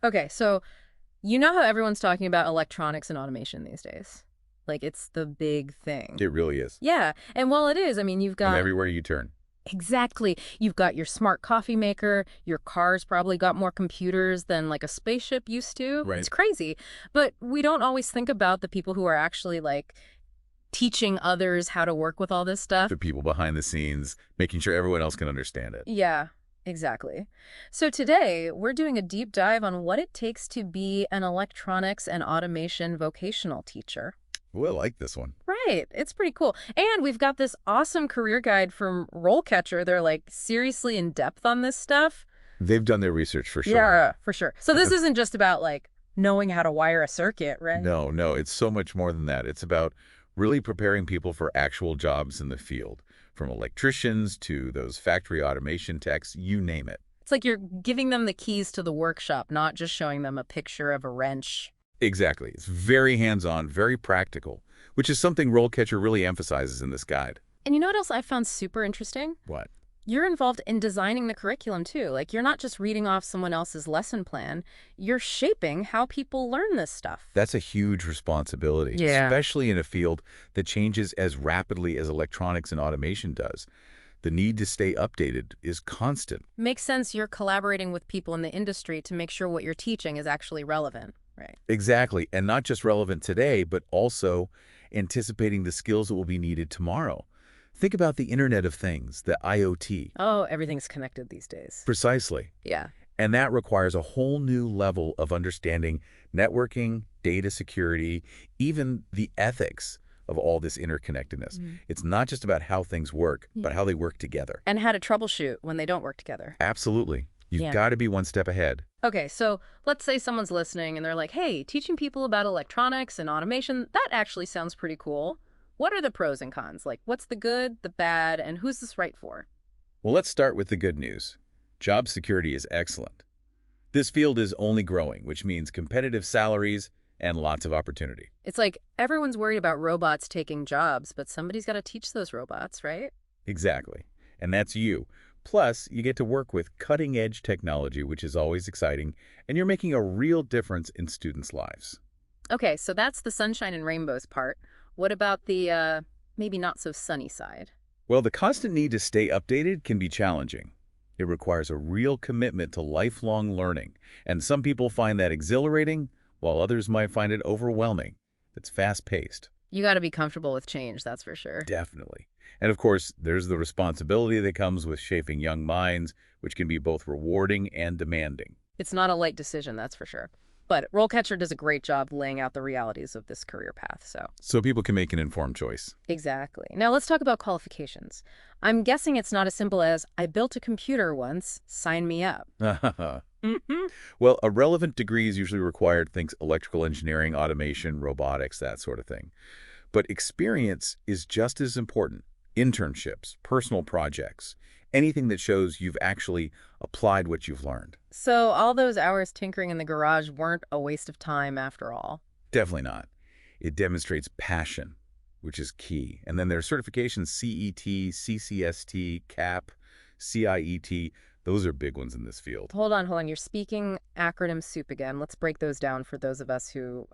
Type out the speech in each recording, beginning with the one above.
Okay, so you know how everyone's talking about electronics and automation these days? Like, it's the big thing. It really is. Yeah, and while it is, I mean, you've From got everywhere you turn. exactly. You've got your smart coffee maker, your car's probably got more computers than like a spaceship used to. Right. It's crazy. But we don't always think about the people who are actually like teaching others how to work with all this stuff. The people behind the scenes, making sure everyone else can understand it. Yeah, exactly. So today, we're doing a deep dive on what it takes to be an electronics and automation vocational teacher. Oh, I like this one. Right. It's pretty cool. And we've got this awesome career guide from RoleCatcher. They're like seriously in depth on this stuff. They've done their research for sure. Yeah, for sure. So this isn't just about like knowing how to wire a circuit, right? No, no, it's so much more than that. It's about really preparing people for actual jobs in the field, from electricians to those factory automation techs, you name it. It's like you're giving them the keys to the workshop, not just showing them a picture of a wrench. Exactly. It's very hands-on, very practical, which is something RoleCatcher really emphasizes in this guide. And you know what else I found super interesting? What? You're involved in designing the curriculum too. Like you're not just reading off someone else's lesson plan, you're shaping how people learn this stuff. That's a huge responsibility, Yeah. especially in a field that changes as rapidly as electronics and automation does. The need to stay updated is constant. Makes sense you're collaborating with people in the industry to make sure what you're teaching is actually relevant, right? Exactly, and not just relevant today, but also anticipating the skills that will be needed tomorrow. Think about the Internet of Things, the IoT. Oh, everything's connected these days. Precisely. Yeah. And that requires a whole new level of understanding networking, data security, even the ethics of all this interconnectedness. It's not just about how things work, but how they work together. And how to troubleshoot when they don't work together. Absolutely. You've Yeah. got to be one step ahead. Okay, so let's say someone's listening and they're like, hey, teaching people about electronics and automation, that actually sounds pretty cool. What are the pros and cons? Like, what's the good, the bad, and who's this right for? Well, let's start with the good news. Job security is excellent. This field is only growing, which means competitive salaries and lots of opportunity. It's like everyone's worried about robots taking jobs, but somebody's got to teach those robots, right? Exactly. And that's you. Plus, you get to work with cutting-edge technology, which is always exciting, and you're making a real difference in students' lives. Okay, so that's the sunshine and rainbows part. What about the maybe not so sunny side? Well, the constant need to stay updated can be challenging. It requires a real commitment to lifelong learning, and some people find that exhilarating, while others might find it overwhelming. It's fast-paced. You got to be comfortable with change, that's for sure. Definitely. And of course, there's the responsibility that comes with shaping young minds, which can be both rewarding and demanding. It's not a light decision, that's for sure. But RoleCatcher does a great job laying out the realities of this career path, so. So people can make an informed choice. Exactly. Now let's talk about qualifications. I'm guessing it's not as simple as, I built a computer once, sign me up. Well, a relevant degree is usually required, things electrical engineering, automation, robotics, that sort of thing. But experience is just as important. Internships, personal projects, anything that shows you've actually applied what you've learned. So all those hours tinkering in the garage weren't a waste of time after all. Definitely not. It demonstrates passion, which is key. And then there are certifications, CET, CCST, CAP, CIET. Those are big ones in this field. Hold on. You're speaking acronym soup again. Let's break those down for those of us who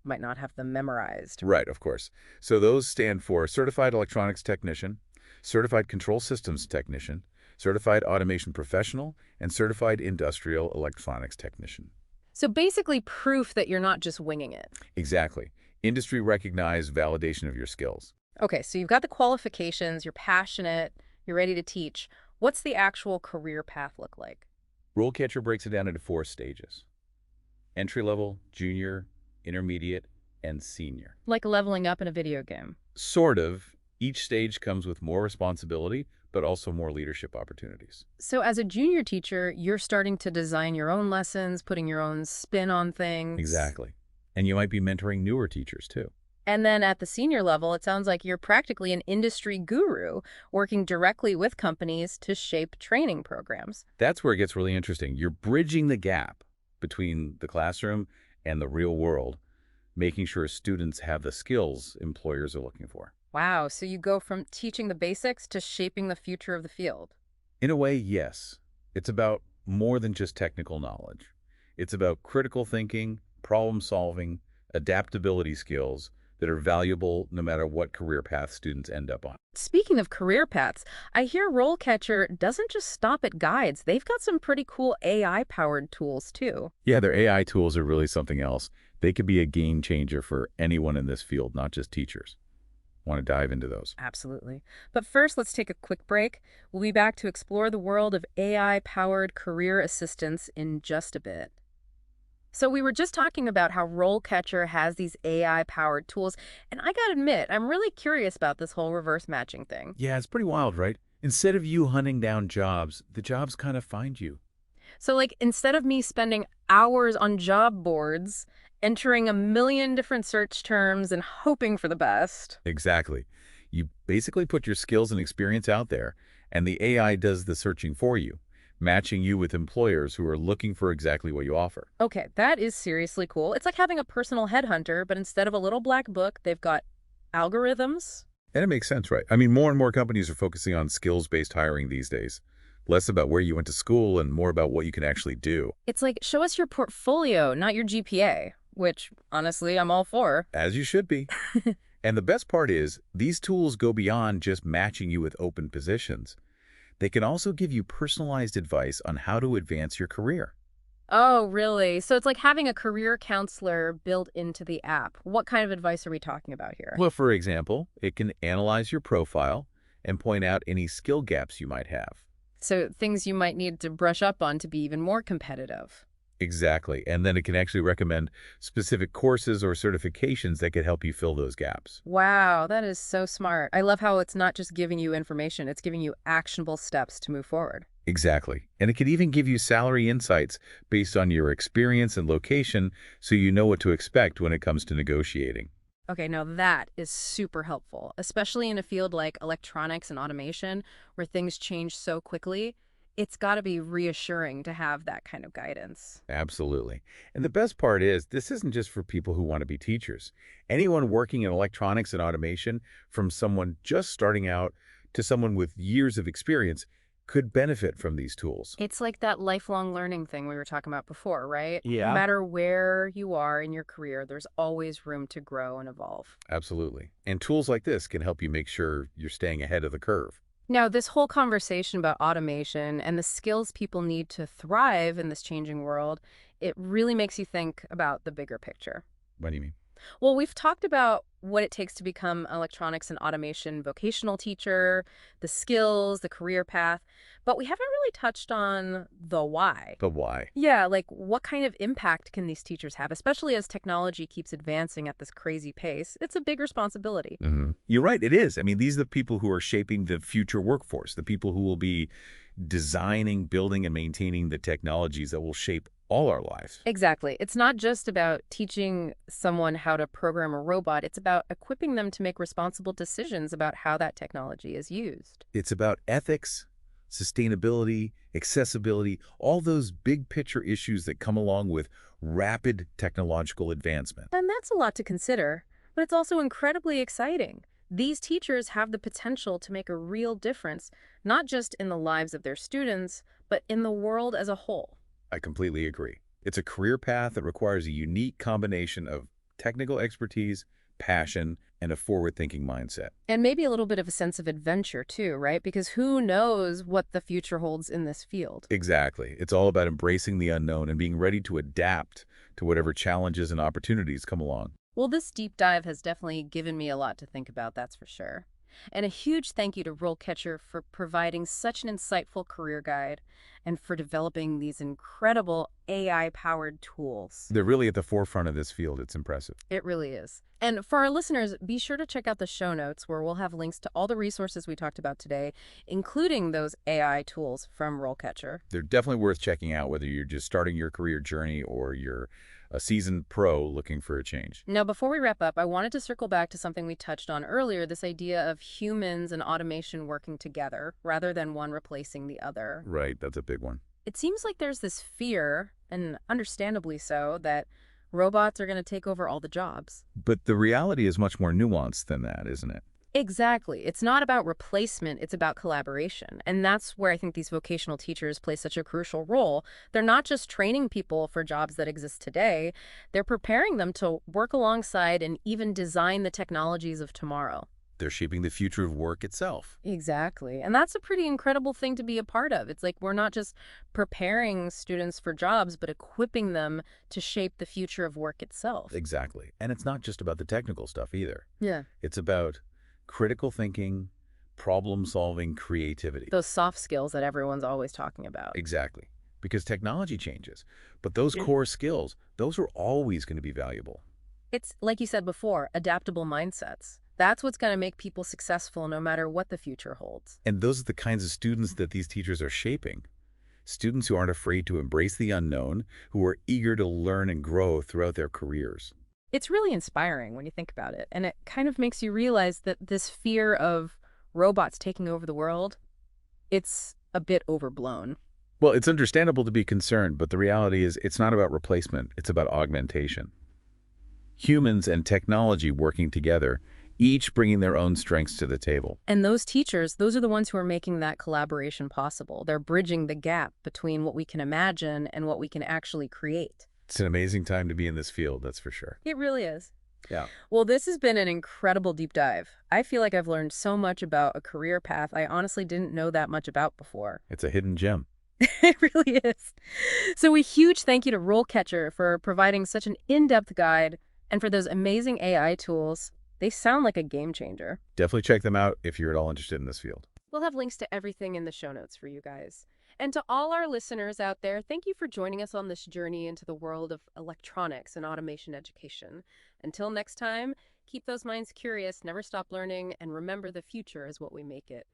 might not have them memorized. Right, of course. So those stand for Certified Electronics Technician, Certified Control Systems Technician, Certified Automation Professional, and Certified Industrial Electronics Technician. So basically proof that you're not just winging it. Exactly. Industry-recognized validation of your skills. Okay, so you've got the qualifications, you're passionate, you're ready to teach. What's the actual career path look like? RoleCatcher breaks it down into 4 stages. Entry-level, junior, intermediate, and senior. Like leveling up in a video game. Sort of. Each stage comes with more responsibility, but also more leadership opportunities. So as a junior teacher, you're starting to design your own lessons, putting your own spin on things. Exactly. And you might be mentoring newer teachers, too. And then at the senior level, it sounds like you're practically an industry guru, working directly with companies to shape training programs. That's where it gets really interesting. You're bridging the gap between the classroom and the real world, making sure students have the skills employers are looking for. Wow, so you go from teaching the basics to shaping the future of the field. In a way, yes. It's about more than just technical knowledge. It's about critical thinking, problem solving, adaptability skills that are valuable no matter what career path students end up on. Speaking of career paths, I hear RoleCatcher doesn't just stop at guides. They've got some pretty cool AI-powered tools, too. Yeah, their AI tools are really something else. They could be a game changer for anyone in this field, not just teachers. Want to dive into those? Absolutely. But first, let's take a quick break. We'll be back to explore the world of AI-powered career assistance in just a bit. So we were just talking about how RoleCatcher has these AI-powered tools, and I gotta admit, I'm really curious about this whole reverse matching thing. Yeah, it's pretty wild, right? Instead of you hunting down jobs, the jobs kind of find you. So like instead of me spending hours on job boards, entering a million different search terms and hoping for the best. Exactly. You basically put your skills and experience out there, and the AI does the searching for you, matching you with employers who are looking for exactly what you offer. Okay, that is seriously cool. It's like having a personal headhunter, but instead of a little black book, they've got algorithms. And it makes sense, right? I mean, more and more companies are focusing on skills-based hiring these days. Less about where you went to school and more about what you can actually do. It's like, show us your portfolio, not your GPA, which honestly, I'm all for. As you should be. And the best part is, these tools go beyond just matching you with open positions. They can also give you personalized advice on how to advance your career. Oh, really? So it's like having a career counselor built into the app. What kind of advice are we talking about here? Well, for example, it can analyze your profile and point out any skill gaps you might have. So things you might need to brush up on to be even more competitive. Exactly. And then it can actually recommend specific courses or certifications that could help you fill those gaps. Wow, that is so smart. I love how it's not just giving you information, it's giving you actionable steps to move forward. Exactly. And it could even give you salary insights based on your experience and location so you know what to expect when it comes to negotiating. Okay, now that is super helpful, especially in a field like electronics and automation where things change so quickly. It's got to be reassuring to have that kind of guidance. Absolutely. And the best part is, this isn't just for people who want to be teachers. Anyone working in electronics and automation, from someone just starting out to someone with years of experience, could benefit from these tools. It's like that lifelong learning thing we were talking about before, right? No Yeah. matter where you are in your career, there's always room to grow and evolve. Absolutely. And tools like this can help you make sure you're staying ahead of the curve. Now, this whole conversation about automation and the skills people need to thrive in this changing world, it really makes you think about the bigger picture. What do you mean? Well, we've talked about what it takes to become electronics and automation vocational teacher, the skills, the career path, but we haven't really touched on the why. But why? Yeah, like what kind of impact can these teachers have, especially as technology keeps advancing at this crazy pace? It's a big responsibility. You're right, it is. I mean, these are the people who are shaping the future workforce, the people who will be designing, building, and maintaining the technologies that will shape all our lives. Exactly. It's not just about teaching someone how to program a robot. It's about equipping them to make responsible decisions about how that technology is used. It's about ethics, sustainability, accessibility, all those big picture issues that come along with rapid technological advancement. And that's a lot to consider, but it's also incredibly exciting. These teachers have the potential to make a real difference, not just in the lives of their students, but in the world as a whole. I completely agree. It's a career path that requires a unique combination of technical expertise, passion, and a forward-thinking mindset. And maybe a little bit of a sense of adventure too, right? Because who knows what the future holds in this field? Exactly. It's all about embracing the unknown and being ready to adapt to whatever challenges and opportunities come along. Well, this deep dive has definitely given me a lot to think about, that's for sure. And a huge thank you to RoleCatcher for providing such an insightful career guide and for developing these incredible AI-powered tools. They're really at the forefront of this field. It's impressive. It really is. And for our listeners, be sure to check out the show notes where we'll have links to all the resources we talked about today, including those AI tools from RoleCatcher. They're definitely worth checking out, whether you're just starting your career journey or you're a seasoned pro looking for a change. Now, before we wrap up, I wanted to circle back to something we touched on earlier, this idea of humans and automation working together rather than one replacing the other. Right, that's a big one. It seems like there's this fear, and understandably so, that robots are going to take over all the jobs. But the reality is much more nuanced than that, isn't it? Exactly. It's not about replacement, it's about collaboration. And that's where I think these vocational teachers play such a crucial role. They're not just training people for jobs that exist today, they're preparing them to work alongside and even design the technologies of tomorrow. They're shaping the future of work itself. Exactly. And that's a pretty incredible thing to be a part of. It's like we're not just preparing students for jobs, but equipping them to shape the future of work itself. Exactly. And it's not just about the technical stuff either. Yeah. It's about critical thinking, problem-solving, creativity. Those soft skills that everyone's always talking about. Exactly. Because technology changes. But those core skills, those are always going to be valuable. It's, like you said before, adaptable mindsets. That's what's going to make people successful no matter what the future holds. And those are the kinds of students that these teachers are shaping. Students who aren't afraid to embrace the unknown, who are eager to learn and grow throughout their careers. It's really inspiring when you think about it. And it kind of makes you realize that this fear of robots taking over the world, it's a bit overblown. Well, it's understandable to be concerned, but the reality is it's not about replacement, it's about augmentation. Humans and technology working together, each bringing their own strengths to the table. And those teachers, those are the ones who are making that collaboration possible. They're bridging the gap between what we can imagine and what we can actually create. It's an amazing time to be in this field, that's for sure. It really is. Yeah. Well, this has been an incredible deep dive. I feel like I've learned so much about a career path I honestly didn't know that much about before. It's a hidden gem. It really is. So a huge thank you to RoleCatcher for providing such an in-depth guide and for those amazing AI tools. They sound like a game changer. Definitely check them out if you're at all interested in this field. We'll have links to everything in the show notes for you guys. And to all our listeners out there, thank you for joining us on this journey into the world of electronics and automation education. Until next time, keep those minds curious, never stop learning, and remember the future is what we make it.